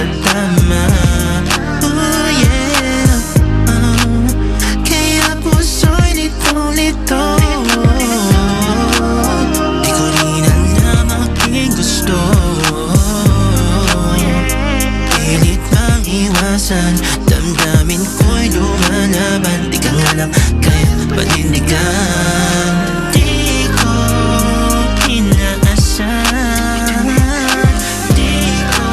sa tama. Oh yeah, kaya puso'y litong-lito. Di ko rin alam aking gusto. Pilit mang iwasan, damdamin ko'y lumalaban. Di ka nga lang kaya panindigan. Di ko inaasahan, di ko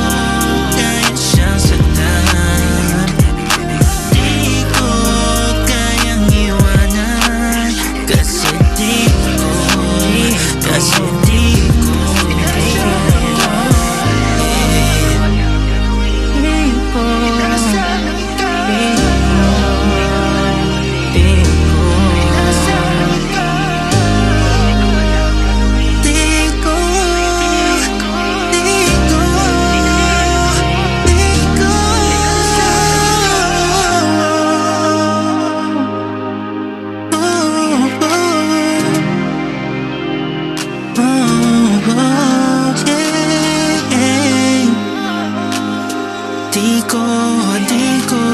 kaya siyang saktan. Di ko kayang iwanan, kasi di ko, kasi di ko. Di ko